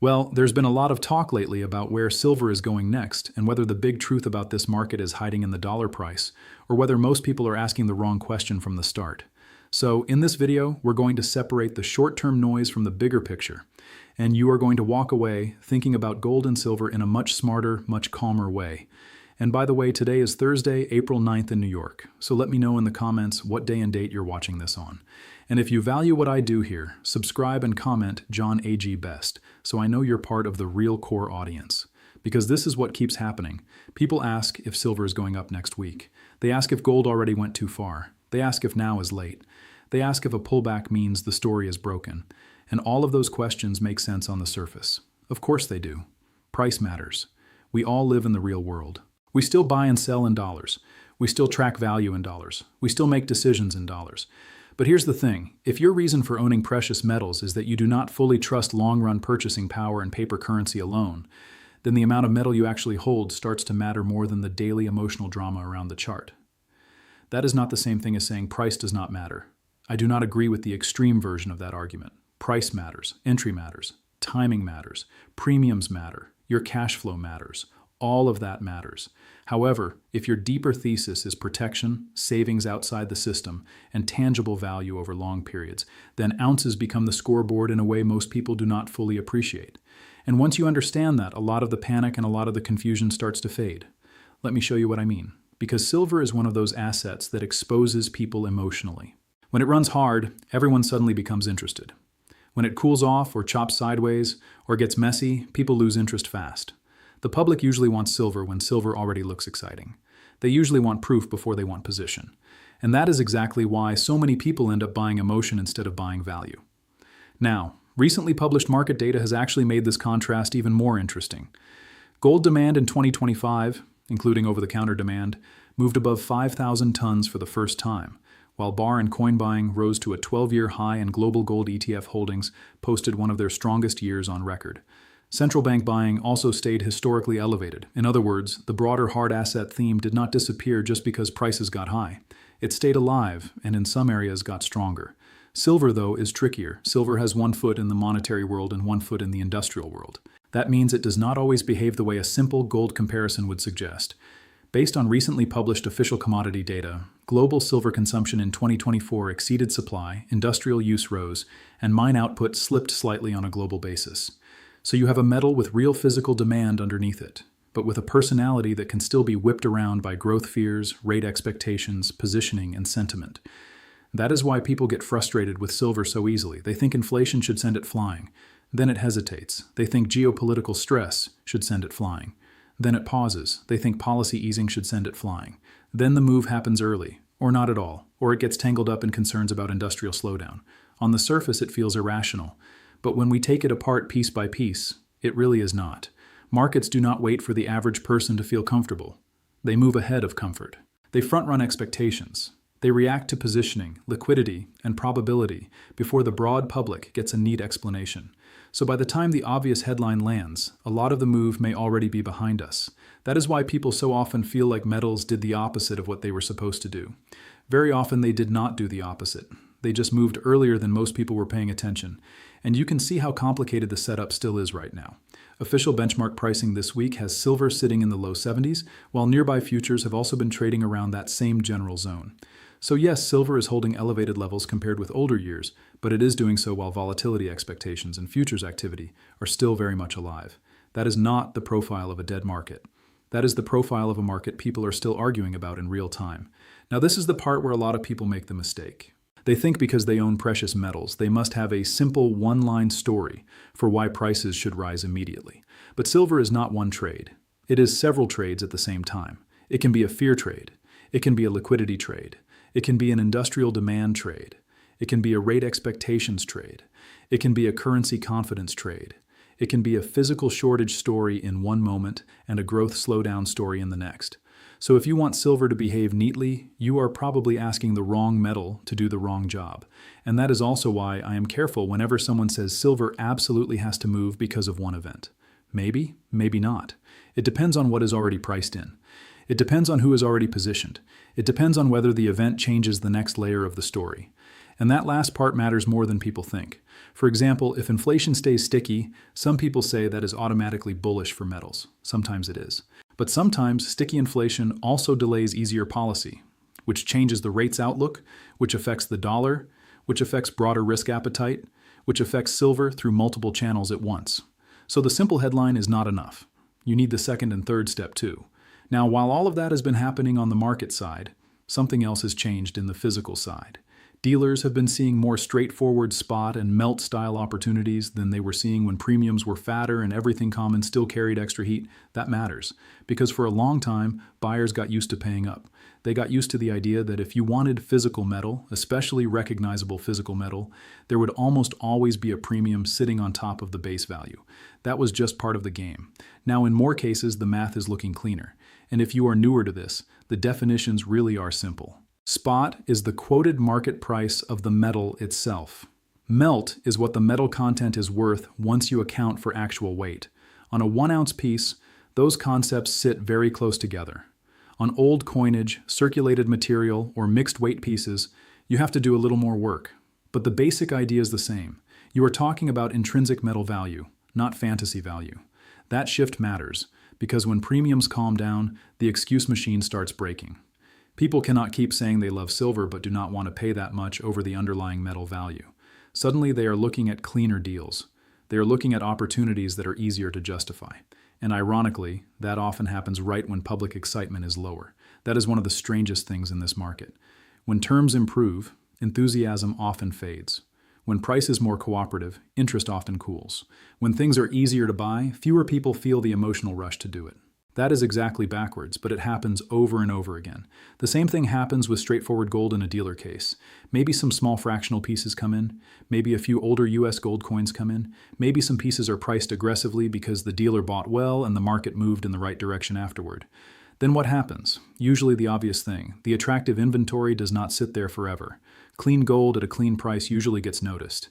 Well, there's been a lot of talk lately about where silver is going next and whether the big truth about this market is hiding in the dollar price, or whether most people are asking the wrong question from the start. So, in this video, we're going to separate the short-term noise from the bigger picture, and you are going to walk away thinking about gold and silver in a much smarter, much calmer way. And by the way, today is Thursday, April 9th in New York, so let me know in the comments what day and date you're watching this on. And if you value what I do here, subscribe and comment John A.G. Best, so I know you're part of the real core audience. Because this is what keeps happening. People ask if silver is going up next week. They ask if gold already went too far. They ask if now is late. They ask if a pullback means the story is broken. And all of those questions make sense on the surface. Of course they do. Price matters. We all live in the real world. We still buy and sell in dollars. We still track value in dollars. We still make decisions in dollars. But here's the thing. If your reason for owning precious metals is that you do not fully trust long-run purchasing power and paper currency alone, then the amount of metal you actually hold starts to matter more than the daily emotional drama around the chart. That is not the same thing as saying price does not matter. I do not agree with the extreme version of that argument. Price matters, entry matters, timing matters, premiums matter, your cash flow matters. All of that matters. However, if your deeper thesis is protection, savings outside the system, and tangible value over long periods, then ounces become the scoreboard in a way most people do not fully appreciate. And once you understand that, a lot of the panic and a lot of the confusion starts to fade. Let me show you what I mean. Because silver is one of those assets that exposes people emotionally. When it runs hard, everyone suddenly becomes interested. When it cools off or chops sideways or gets messy, people lose interest fast. The public usually wants silver when silver already looks exciting. They usually want proof before they want position. And that is exactly why so many people end up buying emotion instead of buying value. Now, recently published market data has actually made this contrast even more interesting. Gold demand in 2025, including over-the-counter demand, moved above 5,000 tons for the first time, while bar and coin buying rose to a 12-year high and global gold ETF holdings posted one of their strongest years on record. Central bank buying also stayed historically elevated. In other words, the broader hard asset theme did not disappear just because prices got high. It stayed alive and in some areas got stronger. Silver, though, is trickier. Silver has one foot in the monetary world and one foot in the industrial world. That means it does not always behave the way a simple gold comparison would suggest. Based on recently published official commodity data, global silver consumption in 2024 exceeded supply, industrial use rose, and mine output slipped slightly on a global basis. So you have a metal with real physical demand underneath it, but with a personality that can still be whipped around by growth fears, rate expectations, positioning, and sentiment. That is why people get frustrated with silver so easily. They think inflation should send it flying. Then it hesitates. They think geopolitical stress should send it flying. Then it pauses. They think policy easing should send it flying. Then the move happens early, or not at all, or it gets tangled up in concerns about industrial slowdown. On the surface, it feels irrational. But when we take it apart piece by piece, it really is not. Markets do not wait for the average person to feel comfortable. They move ahead of comfort. They front-run expectations. They react to positioning, liquidity, and probability before the broad public gets a neat explanation. So by the time the obvious headline lands, a lot of the move may already be behind us. That is why people so often feel like metals did the opposite of what they were supposed to do. Very often they did not do the opposite. They just moved earlier than most people were paying attention. And you can see how complicated the setup still is right now. Official benchmark pricing this week has silver sitting in the low 70s, while nearby futures have also been trading around that same general zone. So yes, silver is holding elevated levels compared with older years, but it is doing so while volatility expectations and futures activity are still very much alive. That is not the profile of a dead market. That is the profile of a market people are still arguing about in real time. Now this is the part where a lot of people make the mistake. They think because they own precious metals, they must have a simple one-line story for why prices should rise immediately. But silver is not one trade. It is several trades at the same time. It can be a fear trade. It can be a liquidity trade. It can be an industrial demand trade. It can be a rate expectations trade. It can be a currency confidence trade. It can be a physical shortage story in one moment and a growth slowdown story in the next. So if you want silver to behave neatly, you are probably asking the wrong metal to do the wrong job. And that is also why I am careful whenever someone says silver absolutely has to move because of one event. Maybe, maybe not. It depends on what is already priced in. It depends on who is already positioned. It depends on whether the event changes the next layer of the story. And that last part matters more than people think. For example, if inflation stays sticky, some people say that is automatically bullish for metals. Sometimes it is. But sometimes sticky inflation also delays easier policy, which changes the rates outlook, which affects the dollar, which affects broader risk appetite, which affects silver through multiple channels at once. So the simple headline is not enough. You need the second and third step too. Now, while all of that has been happening on the market side, something else has changed in the physical side. Dealers have been seeing more straightforward spot and melt style opportunities than they were seeing when premiums were fatter and everything common still carried extra heat. That matters, because for a long time, buyers got used to paying up. They got used to the idea that if you wanted physical metal, especially recognizable physical metal, there would almost always be a premium sitting on top of the base value. That was just part of the game. Now, in more cases, the math is looking cleaner. And if you are newer to this, the definitions really are simple. Spot is the quoted market price of the metal itself. Melt is what the metal content is worth once you account for actual weight. On a 1-ounce piece, those concepts sit very close together. On old coinage, circulated material, or mixed weight pieces, you have to do a little more work. But the basic idea is the same. You are talking about intrinsic metal value, not fantasy value. That shift matters, because when premiums calm down, the excuse machine starts breaking. People cannot keep saying they love silver but do not want to pay that much over the underlying metal value. Suddenly they are looking at cleaner deals. They are looking at opportunities that are easier to justify. And ironically, that often happens right when public excitement is lower. That is one of the strangest things in this market. When terms improve, enthusiasm often fades. When price is more cooperative, interest often cools. When things are easier to buy, fewer people feel the emotional rush to do it. That is exactly backwards, but it happens over and over again. The same thing happens with straightforward gold in a dealer case. Maybe some small fractional pieces come in, maybe a few older US gold coins come in, maybe some pieces are priced aggressively because the dealer bought well and the market moved in the right direction afterward. Then what happens? Usually the obvious thing. The attractive inventory does not sit there forever. Clean gold at a clean price usually gets noticed.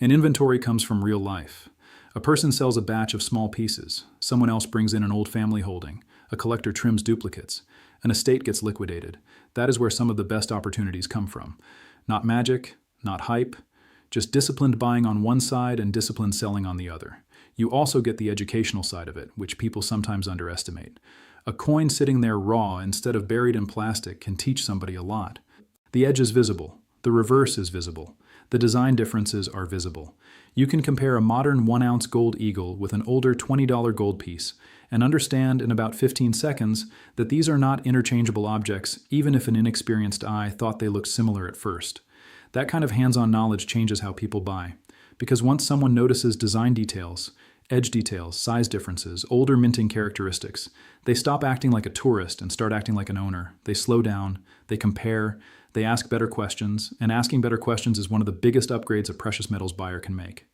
And inventory comes from real life. A person sells a batch of small pieces. Someone else brings in an old family holding. A collector trims duplicates. An estate gets liquidated. That is where some of the best opportunities come from. Not magic, not hype, just disciplined buying on one side and disciplined selling on the other. You also get the educational side of it, which people sometimes underestimate. A coin sitting there raw instead of buried in plastic can teach somebody a lot. The edge is visible. The reverse is visible. The design differences are visible. You can compare a modern 1-ounce gold eagle with an older $20 gold piece and understand in about 15 seconds that these are not interchangeable objects, even if an inexperienced eye thought they looked similar at first. That kind of hands-on knowledge changes how people buy, because once someone notices design details, edge details, size differences, older minting characteristics, they stop acting like a tourist and start acting like an owner. They slow down, they compare, they ask better questions, and asking better questions is one of the biggest upgrades a precious metals buyer can make.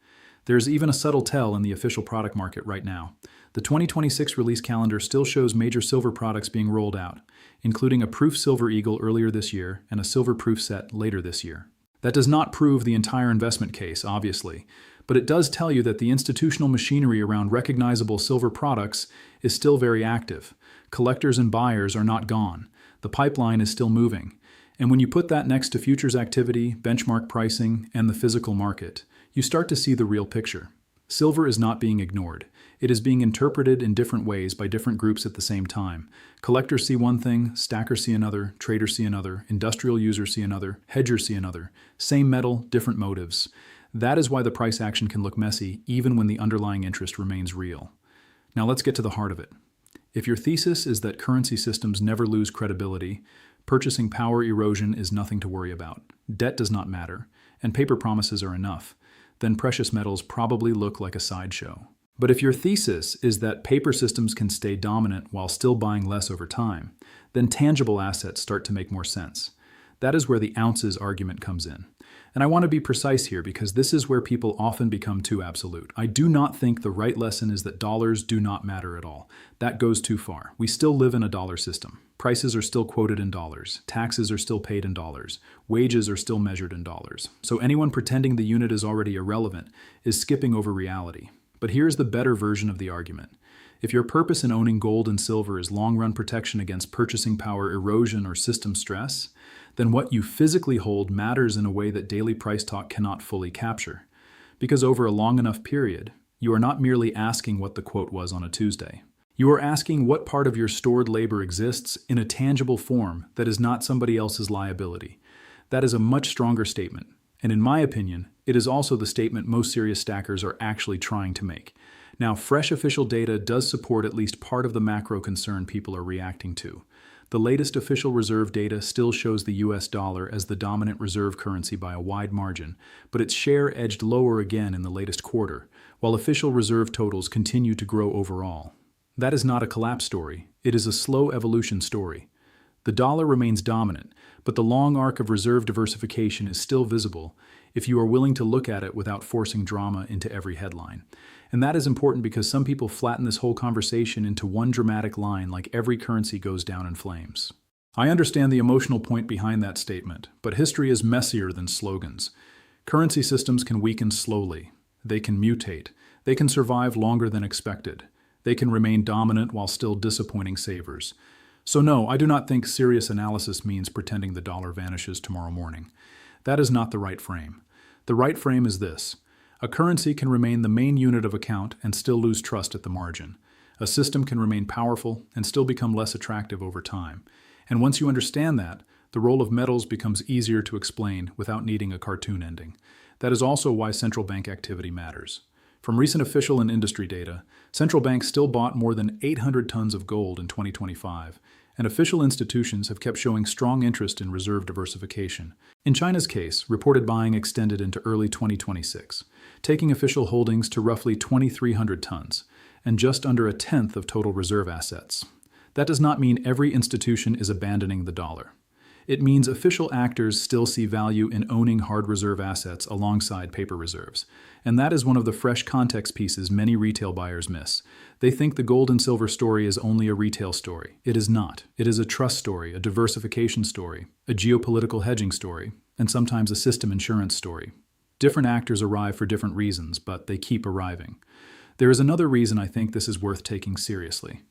There's even a subtle tell in the official product market right now. The 2026 release calendar still shows major silver products being rolled out, including a proof silver eagle earlier this year and a silver proof set later this year. That does not prove the entire investment case, obviously, but it does tell you that the institutional machinery around recognizable silver products is still very active. Collectors and buyers are not gone. The pipeline is still moving. And when you put that next to futures activity, benchmark pricing, and the physical market, you start to see the real picture. Silver is not being ignored. It is being interpreted in different ways by different groups at the same time. Collectors see one thing, stackers see another, traders see another, industrial users see another, hedgers see another. Same metal, different motives. That is why the price action can look messy, even when the underlying interest remains real. Now let's get to the heart of it. If your thesis is that currency systems never lose credibility, purchasing power erosion is nothing to worry about, debt does not matter, and paper promises are enough, then precious metals probably look like a sideshow. But if your thesis is that paper systems can stay dominant while still buying less over time, then tangible assets start to make more sense. That is where the ounces argument comes in. And I want to be precise here because this is where people often become too absolute. I do not think the right lesson is that dollars do not matter at all. That goes too far. We still live in a dollar system. Prices are still quoted in dollars. Taxes are still paid in dollars. Wages are still measured in dollars. So anyone pretending the unit is already irrelevant is skipping over reality. But here's the better version of the argument. If your purpose in owning gold and silver is long-run protection against purchasing power erosion or system stress, then what you physically hold matters in a way that daily price talk cannot fully capture. Because over a long enough period, you are not merely asking what the quote was on a Tuesday. You are asking what part of your stored labor exists in a tangible form that is not somebody else's liability. That is a much stronger statement, and in my opinion, it is also the statement most serious stackers are actually trying to make. Now, fresh official data does support at least part of the macro concern people are reacting to. The latest official reserve data still shows the US dollar as the dominant reserve currency by a wide margin, but its share edged lower again in the latest quarter, while official reserve totals continue to grow overall. That is not a collapse story, it is a slow evolution story. The dollar remains dominant, but the long arc of reserve diversification is still visible if you are willing to look at it without forcing drama into every headline. And that is important because some people flatten this whole conversation into one dramatic line like every currency goes down in flames. I understand the emotional point behind that statement, but history is messier than slogans. Currency systems can weaken slowly. They can mutate. They can survive longer than expected. They can remain dominant while still disappointing savers. So no, I do not think serious analysis means pretending the dollar vanishes tomorrow morning. That is not the right frame. The right frame is this. A currency can remain the main unit of account and still lose trust at the margin. A system can remain powerful and still become less attractive over time. And once you understand that, the role of metals becomes easier to explain without needing a cartoon ending. That is also why central bank activity matters. From recent official and industry data, central banks still bought more than 800 tons of gold in 2025, and official institutions have kept showing strong interest in reserve diversification. In China's case, reported buying extended into early 2026, taking official holdings to roughly 2,300 tons, and just under a tenth of total reserve assets. That does not mean every institution is abandoning the dollar. It means official actors still see value in owning hard reserve assets alongside paper reserves. And that is one of the fresh context pieces many retail buyers miss. They think the gold and silver story is only a retail story. It is not. It is a trust story, a diversification story, a geopolitical hedging story, and sometimes a system insurance story. Different actors arrive for different reasons, but they keep arriving. There is another reason I think this is worth taking seriously.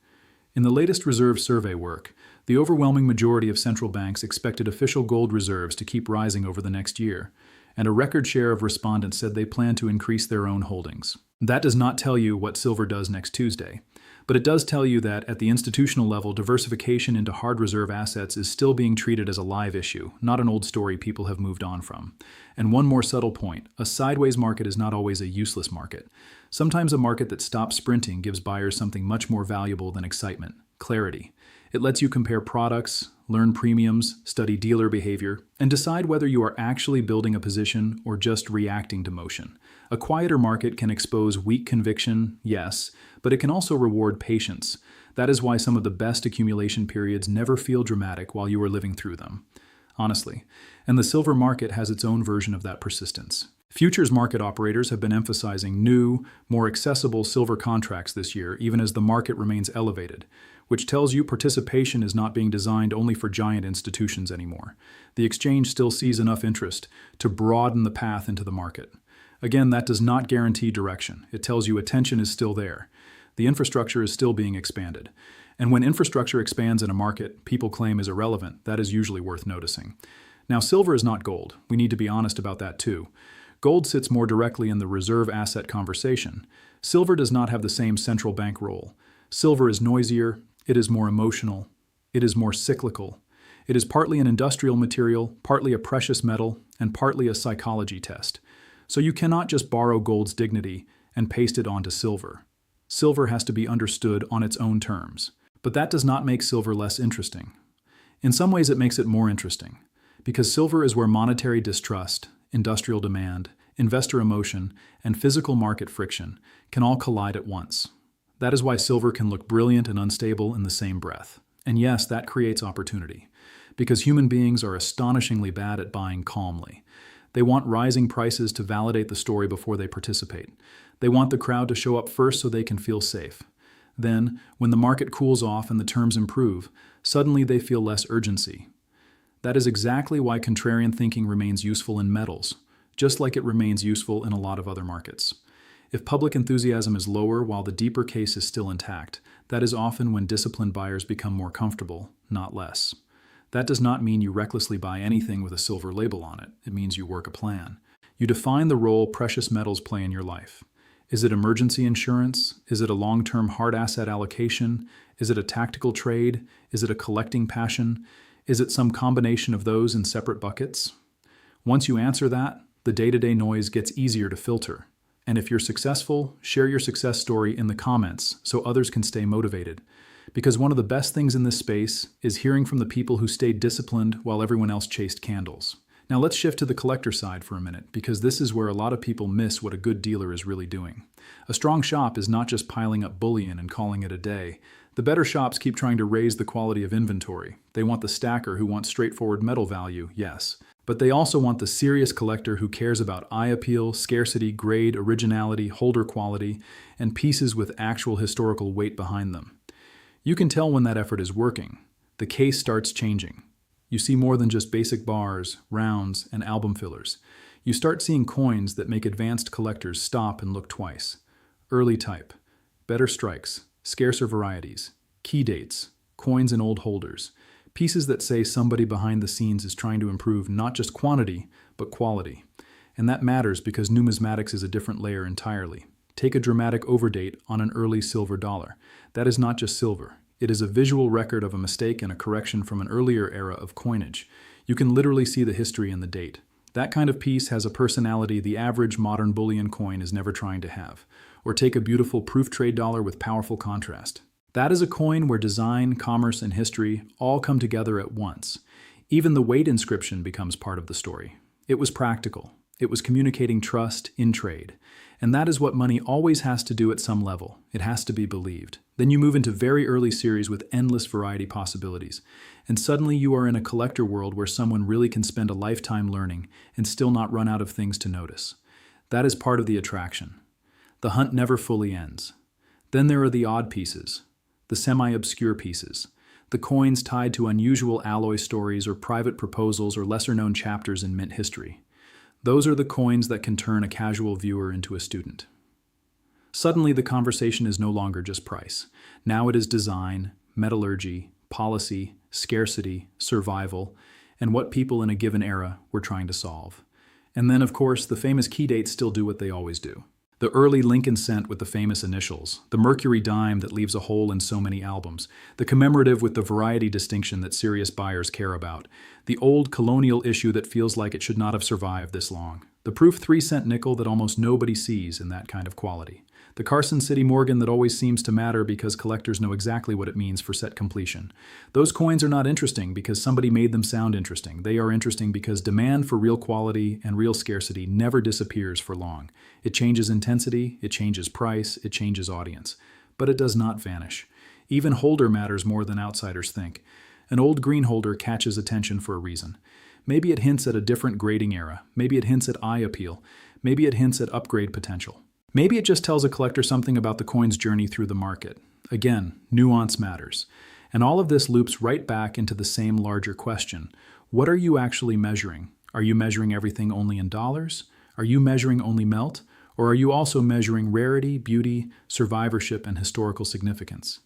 In the latest reserve survey work, the overwhelming majority of central banks expected official gold reserves to keep rising over the next year, and a record share of respondents said they plan to increase their own holdings. That does not tell you what silver does next Tuesday, but it does tell you that at the institutional level, diversification into hard reserve assets is still being treated as a live issue, not an old story people have moved on from. And one more subtle point, a sideways market is not always a useless market. Sometimes a market that stops sprinting gives buyers something much more valuable than excitement, clarity. It lets you compare products, learn premiums, study dealer behavior, and decide whether you are actually building a position or just reacting to motion. A quieter market can expose weak conviction, yes, but it can also reward patience. That is why some of the best accumulation periods never feel dramatic while you are living through them. Honestly. And the silver market has its own version of that persistence. Futures market operators have been emphasizing new, more accessible silver contracts this year, even as the market remains elevated, which tells you participation is not being designed only for giant institutions anymore. The exchange still sees enough interest to broaden the path into the market. Again, that does not guarantee direction. It tells you attention is still there. The infrastructure is still being expanded. And when infrastructure expands in a market people claim is irrelevant, that is usually worth noticing. Now, silver is not gold. We need to be honest about that too. Gold sits more directly in the reserve asset conversation. Silver does not have the same central bank role. Silver is noisier, it is more emotional, it is more cyclical. It is partly an industrial material, partly a precious metal, and partly a psychology test. So you cannot just borrow gold's dignity and paste it onto silver. Silver has to be understood on its own terms. But that does not make silver less interesting. In some ways it makes it more interesting, because silver is where monetary distrust, industrial demand, investor emotion, and physical market friction can all collide at once. That is why silver can look brilliant and unstable in the same breath. And yes, that creates opportunity, because human beings are astonishingly bad at buying calmly. They want rising prices to validate the story before they participate. They want the crowd to show up first so they can feel safe. Then, when the market cools off and the terms improve, suddenly they feel less urgency. That is exactly why contrarian thinking remains useful in metals, just like it remains useful in a lot of other markets. If public enthusiasm is lower while the deeper case is still intact, that is often when disciplined buyers become more comfortable, not less. That does not mean you recklessly buy anything with a silver label on it. It means you work a plan. You define the role precious metals play in your life. Is it emergency insurance? Is it a long-term hard asset allocation? Is it a tactical trade? Is it a collecting passion? Is it some combination of those in separate buckets? Once you answer that, the day-to-day noise gets easier to filter. And if you're successful, share your success story in the comments so others can stay motivated. Because one of the best things in this space is hearing from the people who stayed disciplined while everyone else chased candles. Now let's shift to the collector side for a minute, because this is where a lot of people miss what a good dealer is really doing. A strong shop is not just piling up bullion and calling it a day. The better shops keep trying to raise the quality of inventory. They want the stacker who wants straightforward metal value, yes. But they also want the serious collector who cares about eye appeal, scarcity, grade, originality, holder quality, and pieces with actual historical weight behind them. You can tell when that effort is working. The case starts changing. You see more than just basic bars, rounds, and album fillers. You start seeing coins that make advanced collectors stop and look twice. Early type, better strikes, scarcer varieties, key dates, coins and old holders. Pieces that say somebody behind the scenes is trying to improve not just quantity, but quality. And that matters because numismatics is a different layer entirely. Take a dramatic overdate on an early silver dollar. That is not just silver. It is a visual record of a mistake and a correction from an earlier era of coinage. You can literally see the history in the date. That kind of piece has a personality the average modern bullion coin is never trying to have. Or take a beautiful proof trade dollar with powerful contrast. That is a coin where design, commerce, and history all come together at once. Even the weight inscription becomes part of the story. It was practical. It was communicating trust in trade. And that is what money always has to do at some level. It has to be believed. Then you move into very early series with endless variety possibilities. And suddenly you are in a collector world where someone really can spend a lifetime learning and still not run out of things to notice. That is part of the attraction. The hunt never fully ends. Then there are the odd pieces, the semi-obscure pieces, the coins tied to unusual alloy stories or private proposals or lesser-known chapters in mint history. Those are the coins that can turn a casual viewer into a student. Suddenly, the conversation is no longer just price. Now it is design, metallurgy, policy, scarcity, survival, and what people in a given era were trying to solve. And then, of course, the famous key dates still do what they always do. The early Lincoln cent with the famous initials, the Mercury dime that leaves a hole in so many albums, the commemorative with the variety distinction that serious buyers care about, the old colonial issue that feels like it should not have survived this long, the proof 3-cent nickel that almost nobody sees in that kind of quality, the Carson City Morgan that always seems to matter because collectors know exactly what it means for set completion. Those coins are not interesting because somebody made them sound interesting. They are interesting because demand for real quality and real scarcity never disappears for long. It changes intensity, it changes price, it changes audience. But it does not vanish. Even holder matters more than outsiders think. An old green holder catches attention for a reason. Maybe it hints at a different grading era. Maybe it hints at eye appeal. Maybe it hints at upgrade potential. Maybe it just tells a collector something about the coin's journey through the market. Again, nuance matters. And all of this loops right back into the same larger question. What are you actually measuring? Are you measuring everything only in dollars? Are you measuring only melt? Or are you also measuring rarity, beauty, survivorship, and historical significance?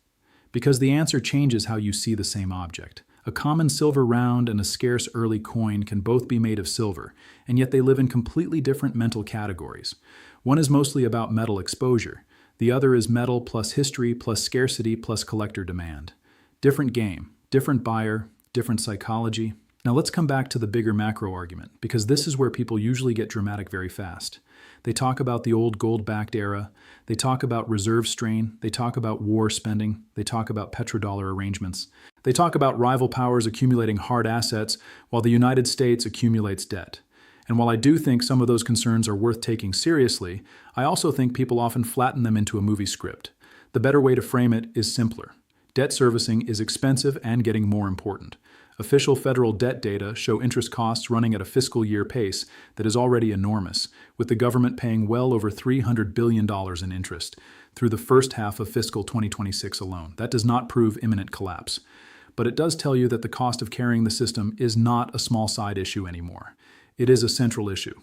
Because the answer changes how you see the same object. A common silver round and a scarce early coin can both be made of silver, and yet they live in completely different mental categories. One is mostly about metal exposure. The other is metal plus history plus scarcity plus collector demand. Different game, different buyer, different psychology. Now let's come back to the bigger macro argument, because this is where people usually get dramatic very fast. They talk about the old gold-backed era. They talk about reserve strain. They talk about war spending. They talk about petrodollar arrangements. They talk about rival powers accumulating hard assets while the United States accumulates debt. And while I do think some of those concerns are worth taking seriously, I also think people often flatten them into a movie script. The better way to frame it is simpler. Debt servicing is expensive and getting more important. Official federal debt data show interest costs running at a fiscal year pace that is already enormous, with the government paying well over $300 billion in interest through the first half of fiscal 2026 alone. That does not prove imminent collapse. But it does tell you that the cost of carrying the system is not a small side issue anymore. It is a central issue.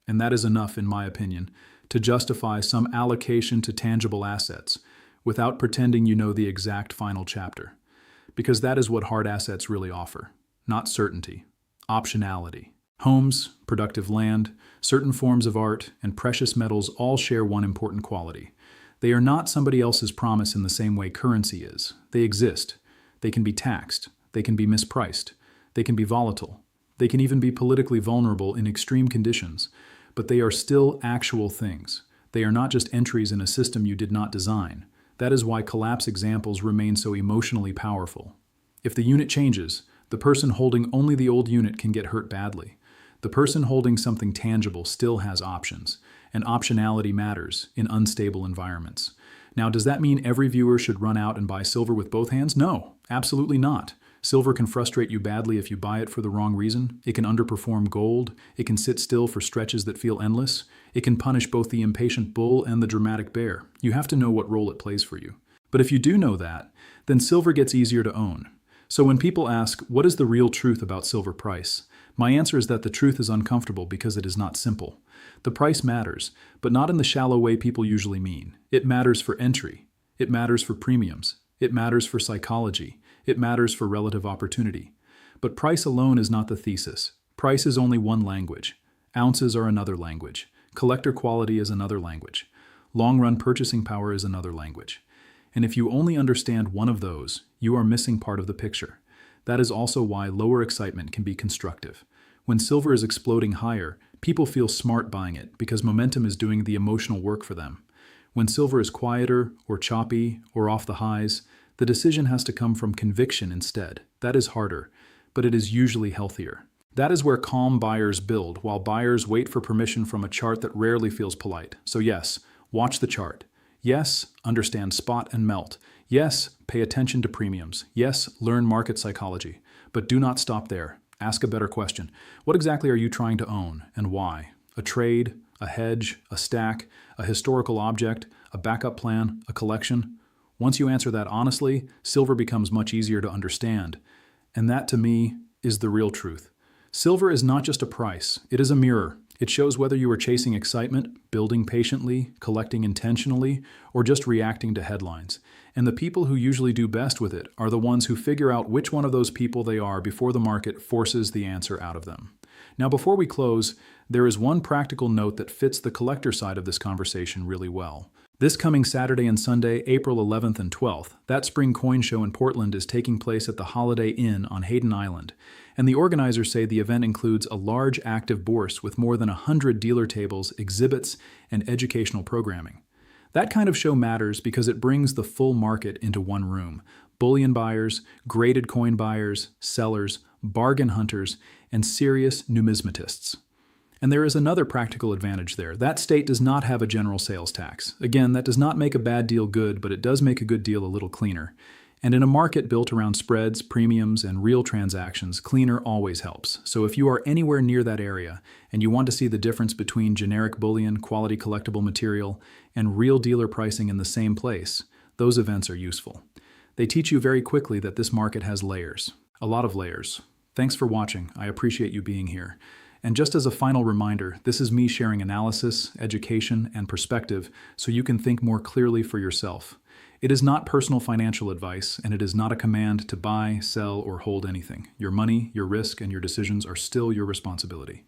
And that is enough, in my opinion, to justify some allocation to tangible assets without pretending you know the exact final chapter. Because that is what hard assets really offer. Not certainty, optionality. Homes, productive land, certain forms of art, and precious metals all share one important quality. They are not somebody else's promise in the same way currency is. They exist. They can be taxed. They can be mispriced. They can be volatile. They can even be politically vulnerable in extreme conditions. But they are still actual things. They are not just entries in a system you did not design. That is why collapse examples remain so emotionally powerful. If the unit changes, the person holding only the old unit can get hurt badly. The person holding something tangible still has options, and optionality matters in unstable environments. Now, does that mean every viewer should run out and buy silver with both hands? No, absolutely not. Silver can frustrate you badly if you buy it for the wrong reason. It can underperform gold. It can sit still for stretches that feel endless. It can punish both the impatient bull and the dramatic bear. You have to know what role it plays for you. But if you do know that, then silver gets easier to own. So when people ask, what is the real truth about silver price? My answer is that the truth is uncomfortable because it is not simple. The price matters, but not in the shallow way people usually mean. It matters for entry. It matters for premiums. It matters for psychology. It matters for relative opportunity. But price alone is not the thesis. Price is only one language. Ounces are another language. Collector quality is another language. Long-run purchasing power is another language. And if you only understand one of those, you are missing part of the picture. That is also why lower excitement can be constructive. When silver is exploding higher, people feel smart buying it because momentum is doing the emotional work for them. When silver is quieter or choppy or off the highs, the decision has to come from conviction instead. That is harder, but it is usually healthier. That is where calm buyers build, while buyers wait for permission from a chart that rarely feels polite. So yes, watch the chart. Yes, understand spot and melt. Yes, pay attention to premiums. Yes, learn market psychology. But do not stop there. Ask a better question. What exactly are you trying to own and why? A trade, a hedge, a stack, a historical object, a backup plan, a collection? Once you answer that honestly, silver becomes much easier to understand. And that, to me, is the real truth. Silver is not just a price. It is a mirror. It shows whether you are chasing excitement, building patiently, collecting intentionally, or just reacting to headlines. And the people who usually do best with it are the ones who figure out which one of those people they are before the market forces the answer out of them. Now, before we close, there is one practical note that fits the collector side of this conversation really well. This coming Saturday and Sunday, April 11th and 12th, that spring coin show in Portland is taking place at the Holiday Inn on Hayden Island, and the organizers say the event includes a large active bourse with more than 100 dealer tables, exhibits, and educational programming. That kind of show matters because it brings the full market into one room. Bullion buyers, graded coin buyers, sellers, bargain hunters, and serious numismatists. And there is another practical advantage there. That state does not have a general sales tax. Again, that does not make a bad deal good, but it does make a good deal a little cleaner. And in a market built around spreads, premiums, and real transactions, cleaner always helps. So if you are anywhere near that area and you want to see the difference between generic bullion, quality collectible material, and real dealer pricing in the same place, those events are useful. They teach you very quickly that this market has layers. A lot of layers. Thanks for watching. I appreciate you being here. And just as a final reminder, this is me sharing analysis, education, and perspective so you can think more clearly for yourself. It is not personal financial advice, and it is not a command to buy, sell, or hold anything. Your money, your risk, and your decisions are still your responsibility.